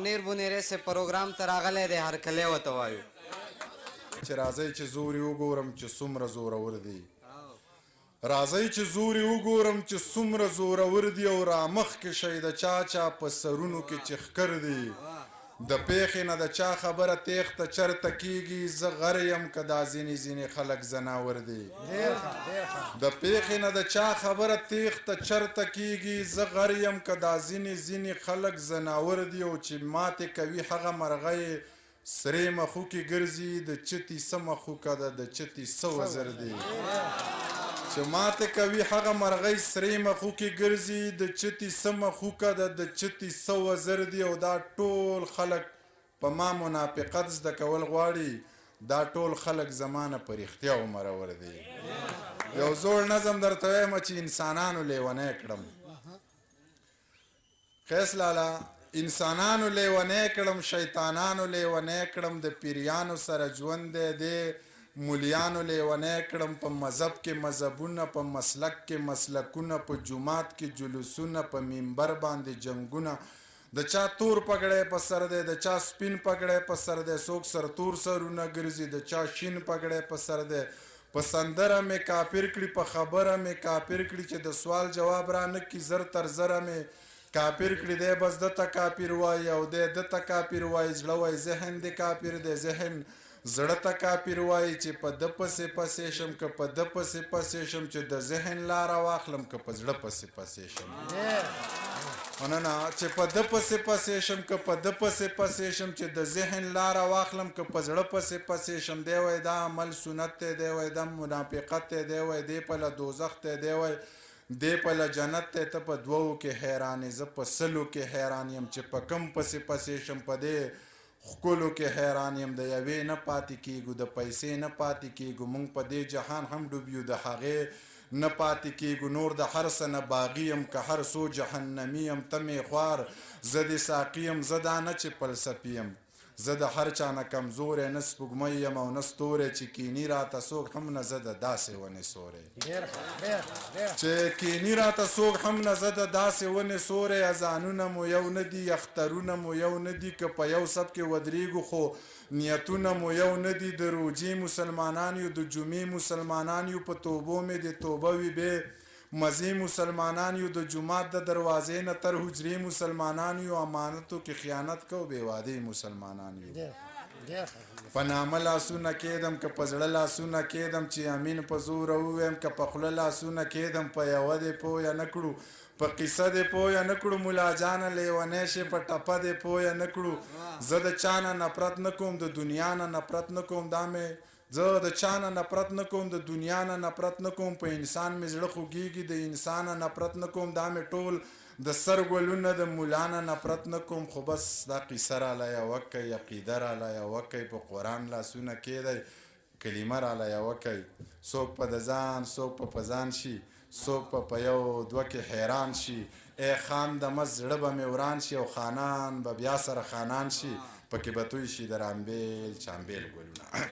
منیر بونیرې سے پروګرام ته راغلی دی هرکلی ورته وایو چې راځئ چې زور یې وګورم چې څومره زورور دی راځئ چې زور یې وګورم چې څومره زورور دی او رامخکې شئ د چا چا په سرونو کې چې ښکر دی د پیښې نه د چا خبره تیښته چرته کیږي زه غر یم که دا ځینې ځینې خلک زناور دي د پیښې نه د چا خبره تیښته چرته کیږي زه غر یم که دا ځینې ځینې خلک زناور دي او چې ماتې کوي هغه مرغۍ سرې مخوکې ګرځي د چتي څه مخوکه ده د چتي څه وزر دي چې ماته کوي هغه مرغۍ سرې مخوکې ګرځي د چتي څه مخوکه ده د چتي څه وزر دي او دا ټول خلک په ما منافقت زده کول غواړي دا ټول خلک زما نه په رښتیا مرور دي یو زوړ نظم درته وایم چې انسانانو لیونی کړم قیس لالا انسانانو لیونی کړم شیطانانو لیونی کړم د پیریانو سره ژوند دی مولیانو لیونی کړم په مذهب کې مذهبونه په مسلک کې مسلکونه په جومات کې جلوسونه په منبر باندې جنګونه د چا تور پګړی په سر دی د چا سپین پګړی په سر دی څوک سرتور سرونه ګرځي د چا شین پګړی په سر دی په سندره مې کافر کړي په خبره مې کافر کړي چې د سوال جواب را نه کړي زر تر زره مې کافر کړي دی بس دته کافر وایي او دی دته کافر وایي زړه وایي ذهن دی کافر دی ذهن زړه ته کافر وایي چې په ده پسې پسې شم که په ده پسې پسې شم چې د ذهن لاره واخلم که په زړه پسې پسې شم مننه چې په ده پسې پسې شم که په ده پسې پسې شم چې د ذهن لاره واخلم که په زړه پسې پسې شم دی وایي دا عمل سنت دی دی وایي دا منافقت دی دی وایي دی پله دوزخ دی دی وایي دی پله جنت دی ته په دوو کې حیران یې زه په سلو کې حیران یم چې په کم پسې پسې شم په دې ښکلو کې حیران یم د یوې نه پاتې کیږو د پیسې نه پاتې کیږو موږ په دې جهان هم ډوب یو د هغې نه پاتې کیږو نور د هر څه نه باغي یم که هر څو جهنمي یم ته مې خوار زه دې ساقي یم زه دا نه چې فلسفي یم زه د هر چا نه کمزوری نه سپوږمۍ یم او نه ستوری چې کیني راته څوک هم نه زه د داسې ونې سوری چې کیني راته څوک هم نه زه د داسې ونې سوری اذانونه مو یو نه دي اخترونه مو یو نه دي که په یو سب کې ودرېږو خو نیتونه مو یو نه دي د روجې مسلمانان یو د جمعې مسلمانان یو په توبو مې د توبه وي بې مزې مسلمانان یو د جومات د دروازې نه تر حجرې مسلمانان یو امانتو کې خیانت کو بې وادې مسلمانان یو په نامه لاسونه کېدم که په زړه لاسونه کېدم چې امین په زوره ووایم که په خوله لاسونه کېدم په یوه دې پویه نه کړو په قصه دې پویه نه کړو ملا جانه لیونی شې په ټپه دې پویه نه کړو زه د چا نه نفرت نه کوم د دنیا نه نفرت نه کوم دا مې زه د چا نه نفرت نه کوم د دنیا نه نفرت نه کوم په انسان مې زړه خوږېږي د انسان نه نفرت نه کوم دا مې ټول د سر ګلونه د ملا نه نفرت نه کوم خو بس دا قیصه راله یوه کوي عقیده راله یوه کوي په قرآن لاسونه کېدی کلمه راله یوه کوي څوک په د ځان څوک په ځان شي څوک په یو دوه کې حیران شي ای خان د مست زړه به مې وران شي او خانان به بیا سره خانان شي پکې به توی شي د رامبیل چامبیل ګلونه